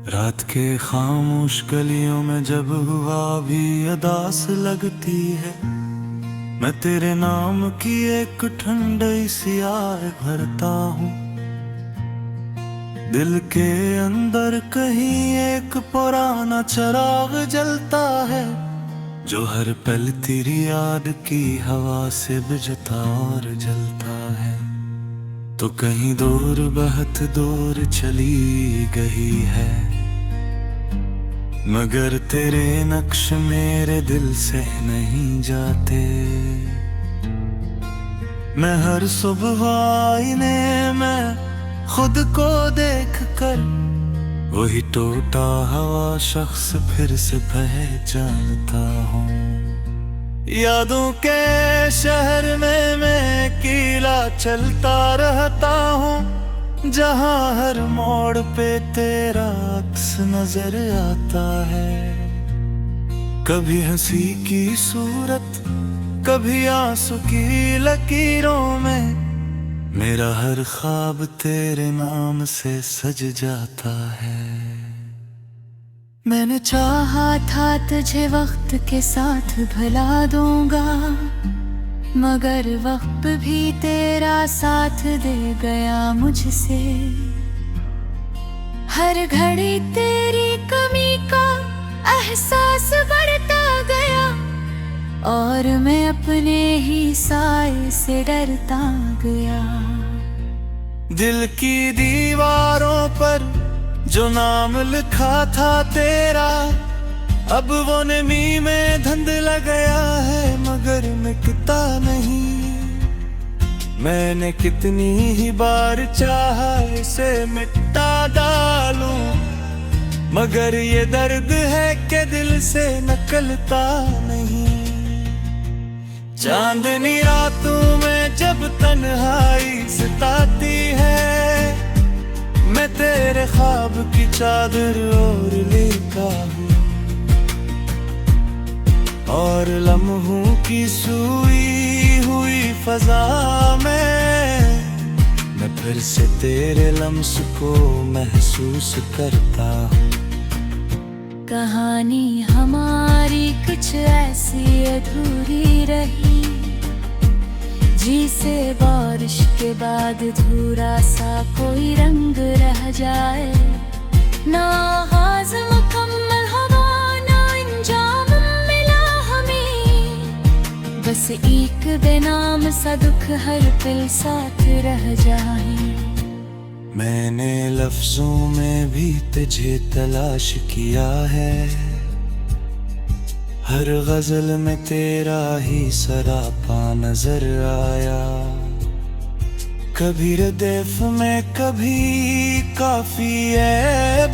रात के खामोश गलियों में जब हवा भी अदास लगती है, मैं तेरे नाम की एक ठंडी सी आह भरता हूँ। दिल के अंदर कहीं एक पुराना चिराग जलता है, जो हर पल तेरी याद की हवा से बुझता और जलता है। तो कहीं दूर बहुत दूर चली गई है, मगर तेरे नक्श मेरे दिल से नहीं जाते। मैं हर सुबह आईने में खुद को देख कर वही टूटा हुआ शख्स फिर से पहचानता हूँ। यादों के शहर में मैं अकेला चलता रहता हूँ, जहाँ हर मोड़ पे तेरा अक्स नजर आता है। कभी हंसी की सूरत, कभी आंसू की लकीरों में मेरा हर ख्वाब तेरे नाम से सज जाता है। मैंने चाहा था तुझे वक्त के साथ भुला दूंगा, मगर वक्त भी तेरा साथ दे गया मुझसे। हर घड़ी तेरी कमी का एहसास बढ़ता गया, और मैं अपने ही साए से डरता गया। दिल की दीवारों पर जो नाम लिखा था तेरा, अब वो नमी में धुंधला गया है, मगर मिटता नहीं। मैंने कितनी ही बार चाहा इसे मिटा डालूं, मगर ये दर्द है कि दिल से निकलता नहीं। चांदनी रातों में जब तन्हाई सताती है, मैं तेरे ख्वाब की चादर ओढ़ लेता हूँ, और लम्हों की सोई हुई फजा में मैं फिर से तेरे लम्स को महसूस करता हूँ। कहानी हमारी कुछ ऐसी अधूरी रही, जिसे बारिश के बाद धूरा सा कोई रंग रह जाए। ना आगाज़ मुकम्मल हुआ, ना अंजाम मिला हमें, बस एक बेनाम सा दुख हर पल साथ रह जाए। मैंने लफ्जों में भी तुझे तलाश किया है, हर गजल में तेरा ही सरापा नजर आया। कभी रदैफ में कभी काफिए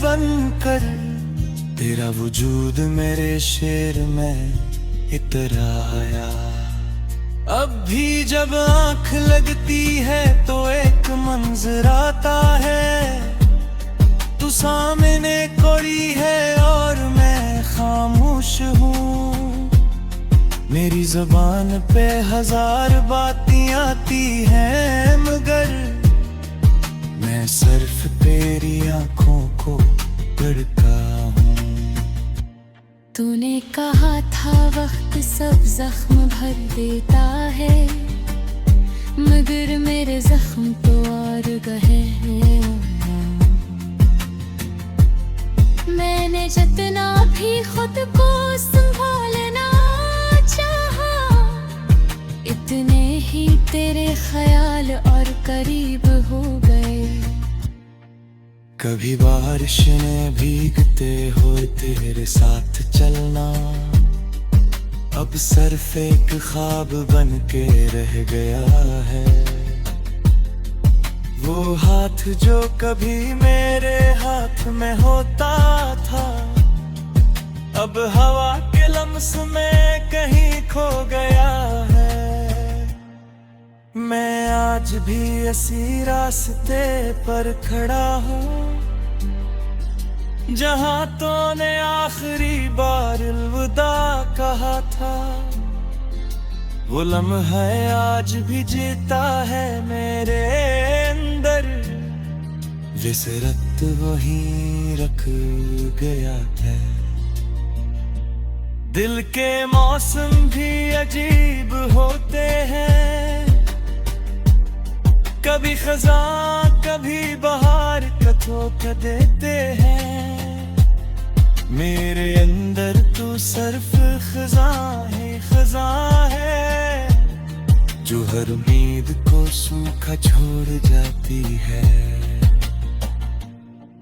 बनकर तेरा वजूद मेरे शेर में इतराया। अब भी जब आंख लगती है तो एक मंजर आता है, तू सामने खड़ी है और मैं खामोश हूँ। मेरी ज़बान पे हजार बातें आती हैं, मगर मैं सिर्फ तेरी आंखों को पढ़ता हूँ। तूने कहा था वक्त सब जख्म भर देता है, मगर मेरे जख्म तो और गहरे हैं। मैंने जितना भी खुद को संभालना चाहा, इतने ही तेरे ख्याल और करीब हो गए। कभी बारिश में भीगते हुए तेरे साथ चलना, अब सिर्फ एक ख्वाब बन के रह गया है। वो हाथ जो कभी मेरे हाथ में होता था, अब हवा के लम्स में कहीं खो गया है। मैं आज भी इसी रास्ते पर खड़ा हूँ, जहाँ तूने आखिरी बार अलविदा कहा था। वो लम्हा आज भी जीता है मेरे अंदर, जैसे रक्त वहीं रख गया है। दिल के मौसम भी अजीब होते हैं, कभी खज़ां कभी बहार का धोखा देते हैं। मेरे अंदर तू सिर्फ खज़ां है, जो हर उम्मीद को सूखा छोड़ जाती है।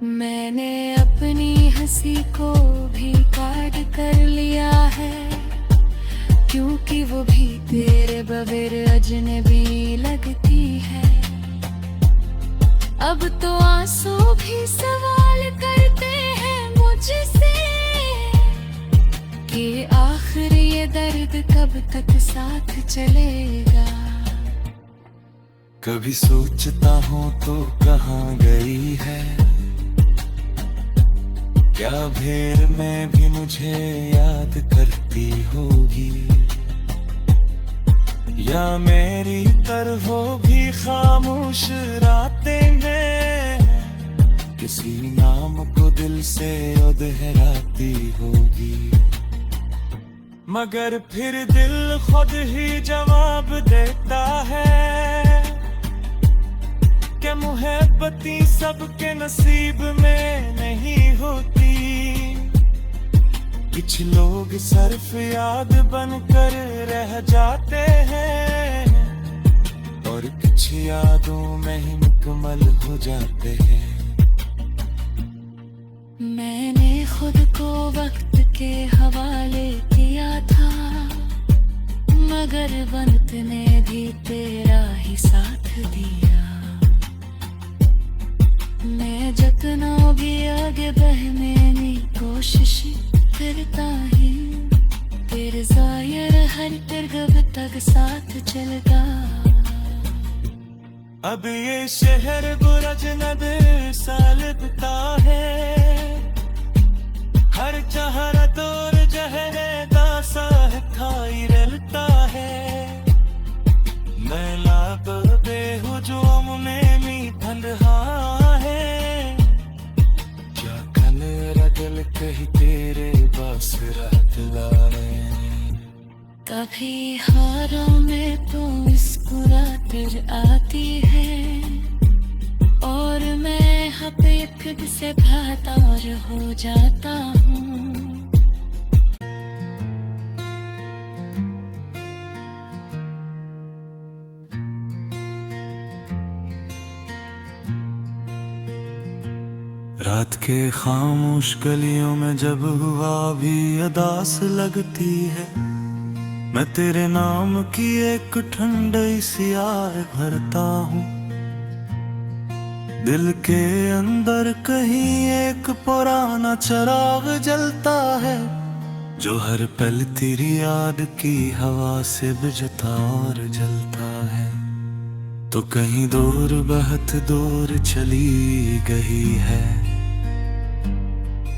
मैंने अपनी हंसी को भी काट कर लिया है, क्योंकि वो भी तेरे बगैर अजनबी लगती है। अब तो आंसू भी सवाल करते हैं मुझसे कि आखिर ये दर्द कब तक साथ चलेगा। कभी सोचता हूँ तो कहाँ गई है, क्या भेड़ में भी मुझे याद करती होगी, या मेरी तरह वो भी खामोश रातें में किसी नाम को दिल से दोहराती होगी। मगर फिर दिल खुद ही जवाब देता है कि मोहब्बती सबके नसीब में नहीं होती। कुछ लोग सिर्फ याद बनकर रह जाते हैं, और कुछ यादों में ही मुकम्मल हो जाते हैं। मैंने खुद को वक्त के हवाले किया था, मगर वक्त ने भी तेरा ही साथ दिया। मैं जितना भी आगे बढ़ने की कोशिश करता ही, तेरे ज़ाहिर हर तरगब तक साथ चलता। अब ये शहर बुरज नदर सा लगता है, हर चेहरा तोर जहरे दासा खाई रलता है। मैं लाभ बेहुजूम में मी ठंडा है, क्या कल रगल कही तेरे बस रात लाए। कभी हारों में तो मुस्कुराकर आती है, और मैं हकीकत से बेतार हो जाता हूँ। रात के खामोश गलियों में जब हुआ भी अदास लगती है, मैं तेरे नाम की एक ठंडी सी आग भरता हूँ। दिल के अंदर कहीं एक पुराना चिराग जलता है, जो हर पल तेरी याद की हवा से बुझता और जलता है। तो कहीं दूर बहुत दूर चली गई है,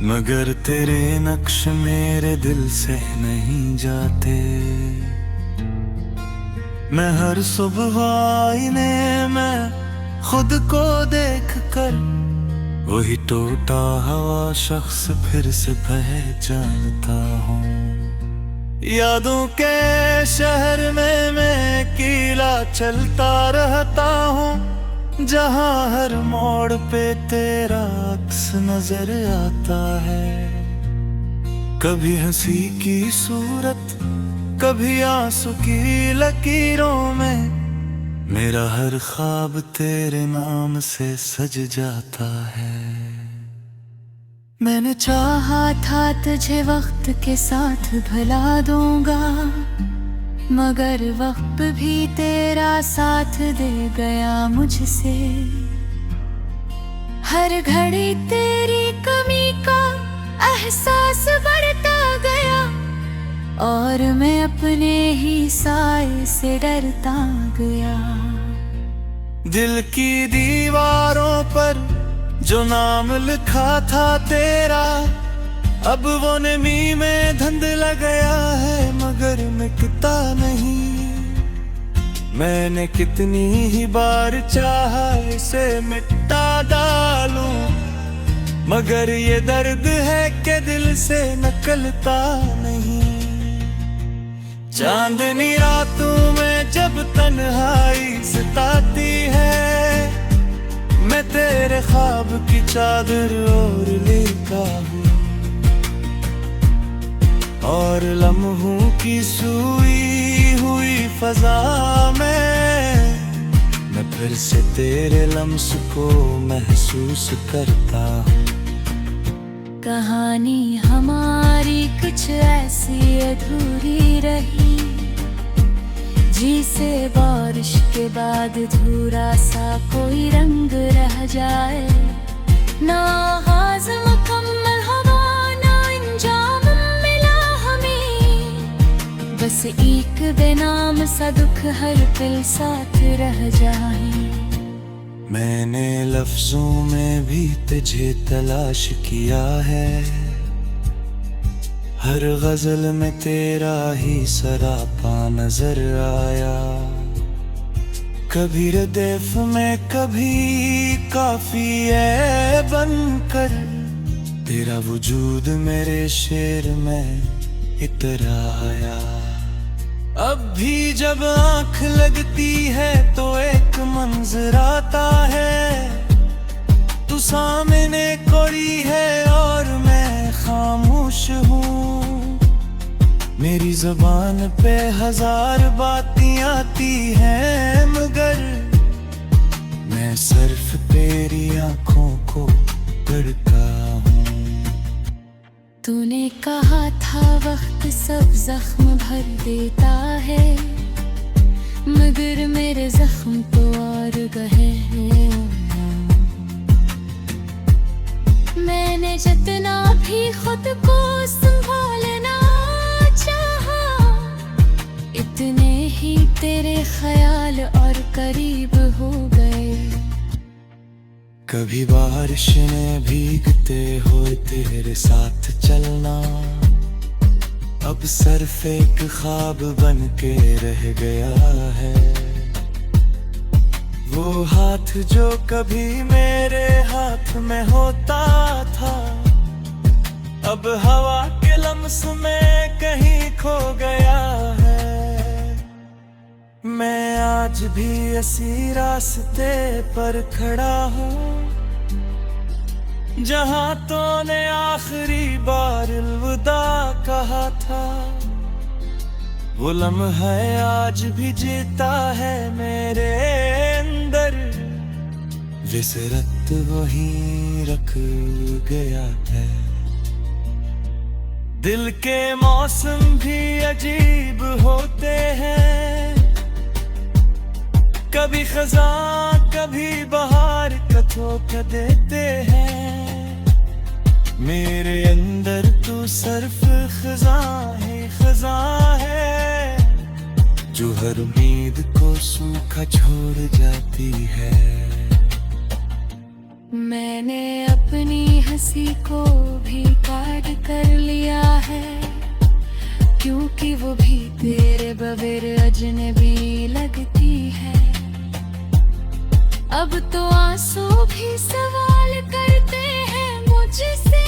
मगर तेरे नक्श मेरे दिल से नहीं जाते। मैं हर सुबह आईने में खुद को देख कर वही टूटा हुआ शख्स फिर से पहचानता हूँ। यादों के शहर में मैं अकेला चलता रहता हूँ, जहाँ हर मोड़ पे तेरा अक्स नजर आता है। कभी हंसी की सूरत, कभी आंसू की लकीरों में, मेरा हर ख्वाब तेरे नाम से सज जाता है। मैंने चाहा था तुझे वक्त के साथ भुला दूंगा, मगर वक्त भी तेरा साथ दे गया मुझसे। हर घड़ी तेरी कमी का एहसास बढ़ता गया, और मैं अपने ही साए से डरता गया। दिल की दीवारों पर जो नाम लिखा था तेरा, अब वो नमी में धुंधला गया है, मगर मिटता नहीं। मैंने कितनी ही बार चाहा इसे मिटा डालूं, मगर ये दर्द है कि दिल से निकलता नहीं। चांदनी रातों में जब तन्हाई सताती है, मैं तेरे ख्वाब की चादर ओढ़ लेता हूँ, और लम्हों की सोई हुई फजा में मैं फिर से तेरे लम्स को महसूस करता हूँ। कहानी हमारी कुछ ऐसी अधूरी रही, जिसे बारिश के बाद अधूरा सा कोई रंग रह जाए। ना आगाज़ मुकम्मल हुआ, ना अंजाम मिला हमें, बस एक बेनाम सा दुख हर पल साथ रह जाए। मैंने लफ्जों में भी तुझे तलाश किया है, हर गजल में तेरा ही सरापा नजर आया। कभी रदैफ में कभी काफिए बनकर, तेरा वजूद मेरे शेर में इतर आया। अब भी जब आंख लगती है तो एक मंजर आता है, तू सामने खड़ी है और मैं खामोश हूँ। मेरी ज़बान पे हजार बातें आती हैं, मगर मैं सिर्फ तेरी आंखों को पढ़ता हूँ। तूने कहा था वक्त सब जख्म भर देता है, मगर मेरे जख्म तो और गहे हैं। मैंने जितना भी खुद को संभालना चाहा, इतने ही तेरे ख्याल और करीब हो गए। कभी बारिश में भीगते हुए तेरे साथ चलना, अब सिर्फ एक ख्वाब बन के रह गया है। वो हाथ जो कभी मेरे हाथ में होता था, अब हवा के लम्स में कहीं खो गया है। मैं आज भी इसी रास्ते पर खड़ा हूँ, जहाँ तूने आखिरी बार अलविदा कहा था। वो लम्हा आज भी जीता है मेरे अंदर, विसरत वहीं रख गया है। दिल के मौसम भी अजीब होते हैं, कभी खज़ां कभी बहार का धोखा देते हैं। मेरे अंदर तू सिर्फ खज़ां ही खज़ां है, जो हर उम्मीद को सूखा छोड़ जाती है। मैंने अपनी हंसी को भी काट कर लिया है, क्योंकि वो भी तेरे बगैर अजनबी लगती है। अब तो आंसू भी सवाल करते हैं मुझसे,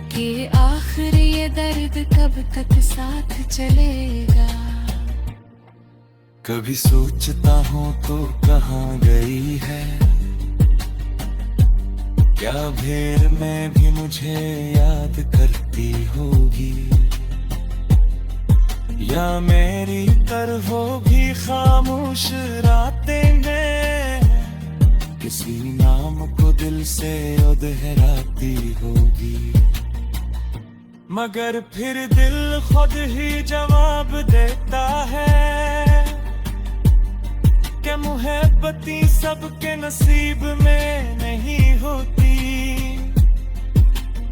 कि आखिर ये दर्द कब तक साथ चलेगा। कभी सोचता हूँ तो कहाँ गई है, क्या भेड़ में भी मुझे याद करती होगी, या मेरी तरह वो भी खामोश रातें में किसी नाम को दिल से दोहराती होगी। मगर फिर दिल खुद ही जवाब देता है कि मुहब्बती सबके नसीब में नहीं होती।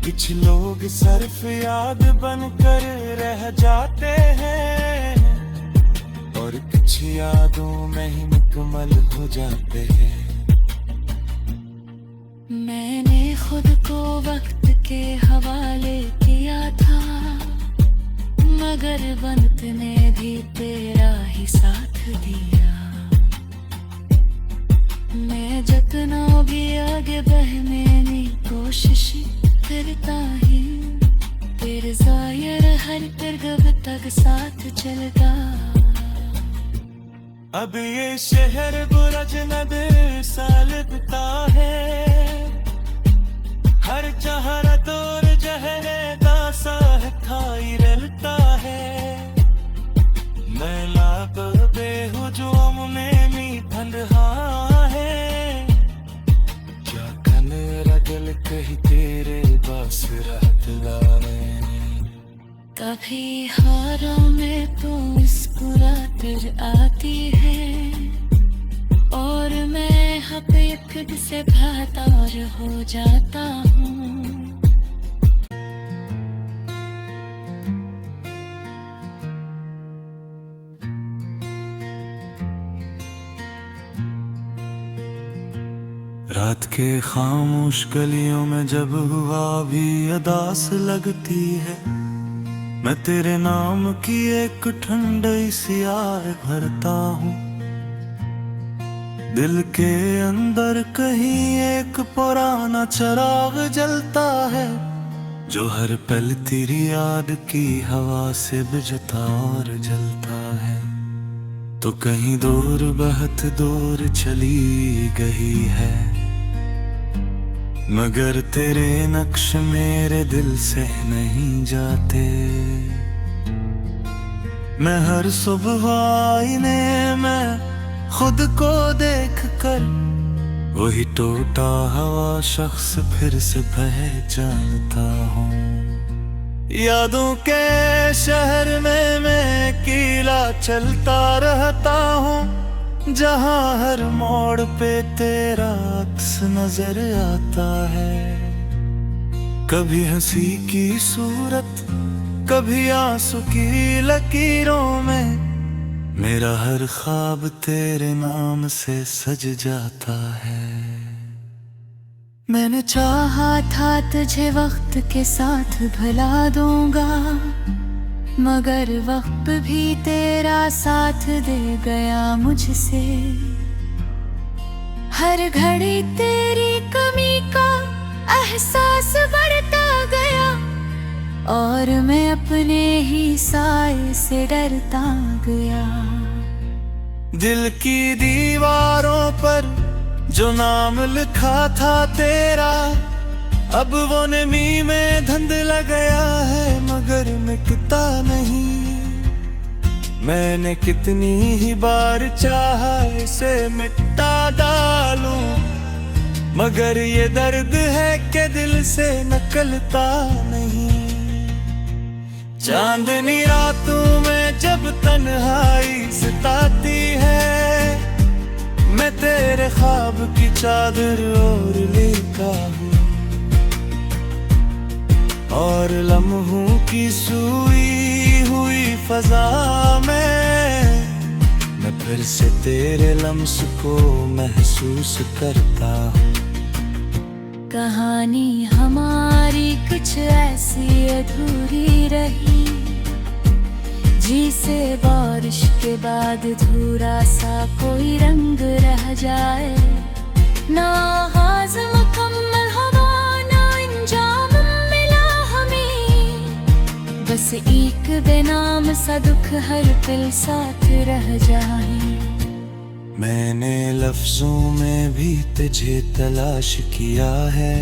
कुछ लोग सिर्फ याद बनकर रह जाते हैं, और कुछ यादों में ही मुकम्मल हो जाते हैं। मैंने खुद को वक्त के हवाले किया था, मगर वक्त ने भी तेरा ही साथ दिया। मैं जितना भी आगे बढ़ने की कोशिश करता ही, तेरे जायर हर तरगब तक साथ चलता। अब ये शहर बुरज नदे साल बिता है, हर चहरा तोर जहरे दासा है खाई रलता है। मैं लाभ बेहुजूम में मी भंडहा है, क्या कन रगल कही तेरे बस रात लाने। कभी हारों में तो मुस्कुराकर आती है, और मैं हकीकत से बेहतर हो जाता हूँ। रात के खामोश गलियों में जब हुआ भी अदास लगती है, मैं तेरे नाम की एक ठंडी सी आह भरता हूँ। दिल के अंदर कहीं एक पुराना चिराग जलता है, जो हर पल तेरी याद की हवा से बुझता और जलता है। तो कहीं दूर बहुत दूर चली गई है, मगर तेरे नक्श मेरे दिल से नहीं जाते। मैं हर सुबह आईने में खुद को देख कर वही टूटा हुआ शख्स फिर से पहचानता हूँ। यादों के शहर में मैं अकेला चलता रहता हूँ, जहाँ हर मोड़ पे तेरा अक्स नजर आता है। कभी हंसी की सूरत, कभी आंसू की लकीरों में, मेरा हर ख्वाब तेरे नाम से सज जाता है। मैंने चाहा था तुझे वक्त के साथ भुला दूंगा, मगर वक्त भी तेरा साथ दे गया मुझसे। हर घड़ी तेरी कमी का एहसास बढ़ता गया, और मैं अपने ही साए से डरता गया। दिल की दीवारों पर जो नाम लिखा था तेरा, अब वो नमी में धुंधला गया है, मगर मिटता नहीं। मैंने कितनी ही बार चाहा इसे मिटा डालूं, मगर ये दर्द है कि दिल से निकलता नहीं। चांदनी रातों में जब तन्हाई सताती है, मैं तेरे ख्वाब की चादर ओढ़ लेता हूँ, और लम्हों की सूई हुई फजा में मैं फिर से तेरे लम्स को महसूस करता हूँ। कहानी हमारी कुछ ऐसी अधूरी रही, जिसे बारिश के बाद धूरा सा कोई रंग रह जाए। ना आगाज़ मुकम्मल हुआ, ना अंजाम मिला हमें, बस एक बेनाम सा दुख हर पल साथ रह जाए। मैंने लफ्जों में भी तुझे तलाश किया है,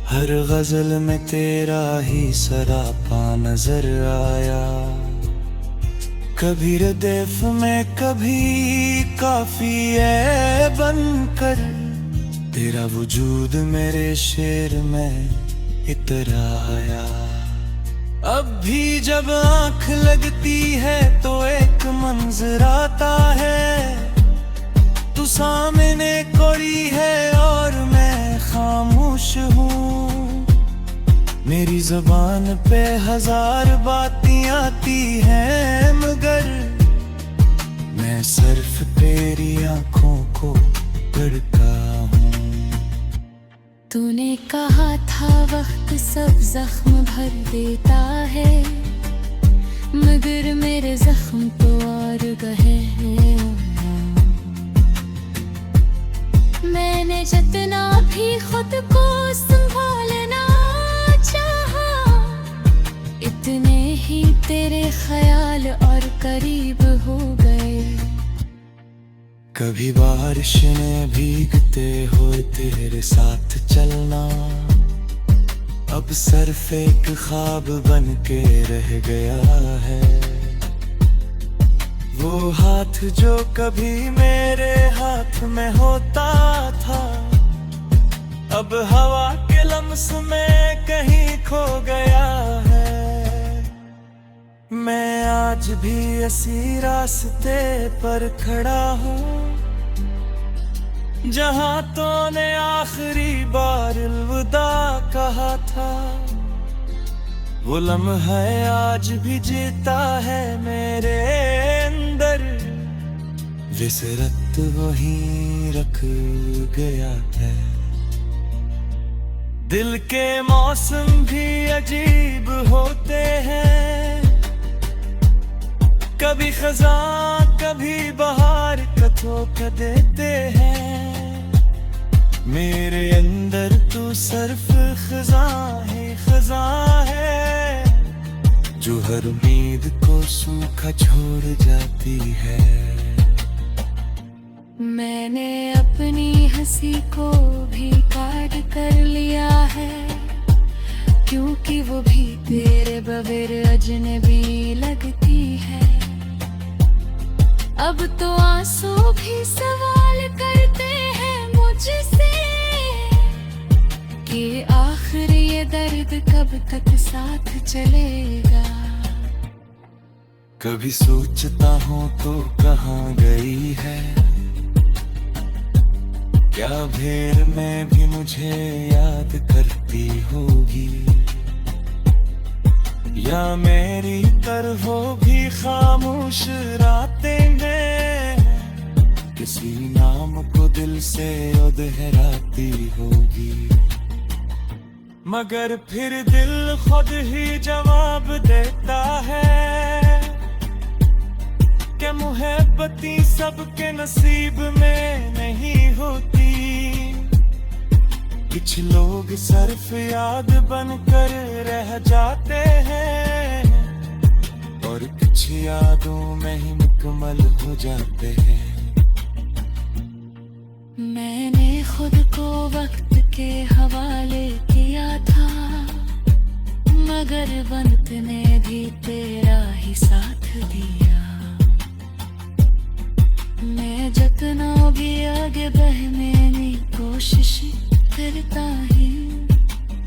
हर गजल में तेरा ही सरापा नजर आया। कभी रदैफ में कभी काफिए बनकर, तेरा वजूद मेरे शेर में इतराया। अब भी जब आँख लगती है तो एक मंजर आता है, तू सामने खड़ी है और मैं खामोश हूँ। मेरी ज़बान पे हजार बातें आती हैं, मगर मैं सिर्फ तेरी आँखों को पढ़ता हूँ। तूने कहा था वक्त सब जख्म भर देता है, मगर मेरे जख्म तो और गहे हैं। मैंने जितना भी खुद को संभालना चाहा, इतने ही तेरे ख्याल और करीब हो गए। कभी बारिश में भीगते हुए तेरे साथ चलना अब सिर्फ एक ख्वाब बन के रह गया है। वो हाथ जो कभी मेरे हाथ में होता था, अब हवा के लम्स में कहीं खो गया है। मैं आज भी इसी रास्ते पर खड़ा हूँ जहाँ तूने आखिरी बार अलविदा कहा था। वो लम्हा आज भी जीता है मेरे अंदर, विसरत वहीं रख गया है। दिल के मौसम भी अजीब होते हैं, कभी खज़ां कभी बहार का धोखा देते हैं। मेरे अंदर तू सिर्फ खज़ां है, जो हर उम्मीद को सूखा छोड़ जाती है। मैंने अपनी हंसी को भी काट कर लिया है, क्योंकि वो भी तेरे बगैर अजनबी लगती है। अब तो आंसू भी सवाल करते हैं मुझसे कि आखिर ये दर्द कब तक साथ चलेगा। कभी सोचता हूँ तो कहाँ गई है, क्या भेड़ में भी मुझे याद करती होगी, या मेरी तरह वो भी खामोश रातें में किसी नाम को दिल से दोहराती होगी। मगर फिर दिल खुद ही जवाब देता है कि मुहब्बती सबके नसीब में नहीं होती। कुछ लोग सिर्फ याद बनकर रह जाते हैं, और कुछ यादों में ही मुकम्मल हो जाते हैं। मैंने खुद को वक्त के हवाले किया था, मगर वक्त ने भी तेरा ही साथ दिया। मैं जितना भी आगे बढ़ने की कोशिश करता ही,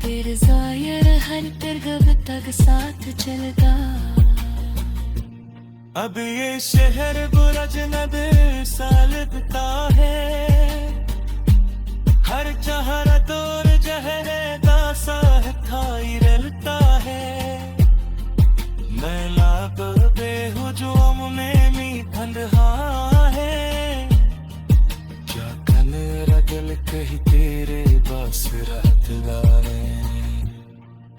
तेरे ज़ाहिर हर तरगब तक साथ चलता। अब ये शहर बुरज नबे साल बिता है, हर चहरा तोर जहरे दासा थाई रलता है। मैं लाभ बेहुजूम में मी फंदहा है, क्या कन रगल कही तेरे बस रात लाए।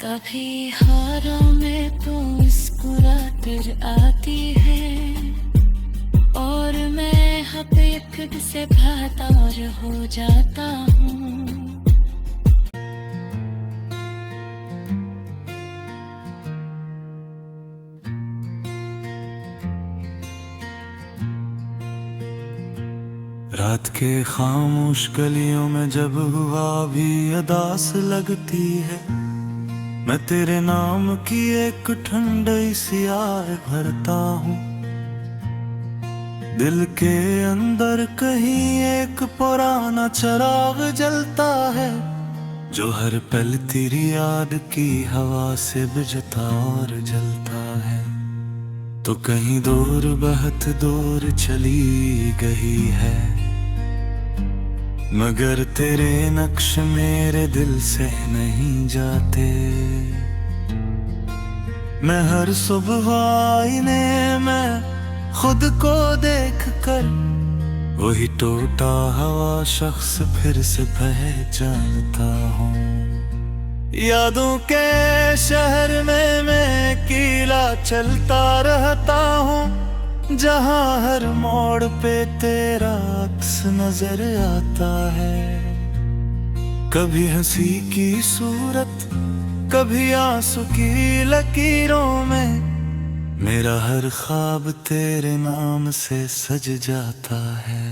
कभी हारों में तो मुस्कुराकर आती है, और मैं हकीकत से बेतार हो जाता हूँ। रात के खामोश गलियों में जब हुआ भी अदास लगती है, मैं तेरे नाम की एक ठंडी सी आह भरता हूँ। दिल के अंदर कहीं एक पुराना चिराग जलता है, जो हर पल तेरी याद की हवा से बुझता और जलता है। तो कहीं दूर बहुत दूर चली गई है, मगर तेरे नक्श मेरे दिल से नहीं जाते। मैं हर सुबह आईने में खुद को देख कर वही टूटा हुआ शख्स फिर से पहचानता हूँ। यादों के शहर में मैं अकेला चलता रहता हूँ, जहाँ हर मोड़ पे तेरा अक्स नजर आता है। कभी हंसी की सूरत, कभी आंसू की लकीरों में मेरा हर ख्वाब तेरे नाम से सज जाता है।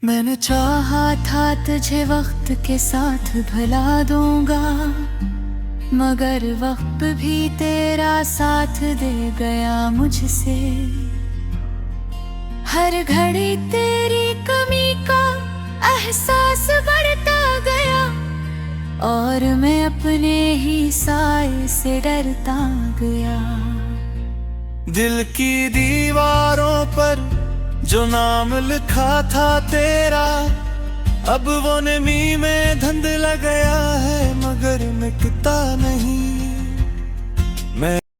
मैंने चाहा था तुझे वक्त के साथ भुला दूंगा, मगर वक्त भी तेरा साथ दे गया मुझसे। हर घड़ी तेरी कमी का एहसास बढ़ता गया, और मैं अपने ही साए से डरता गया। दिल की दीवारों पर जो नाम लिखा था तेरा, अब वो नमी में धुंधला गया है, मगर मिटता नहीं।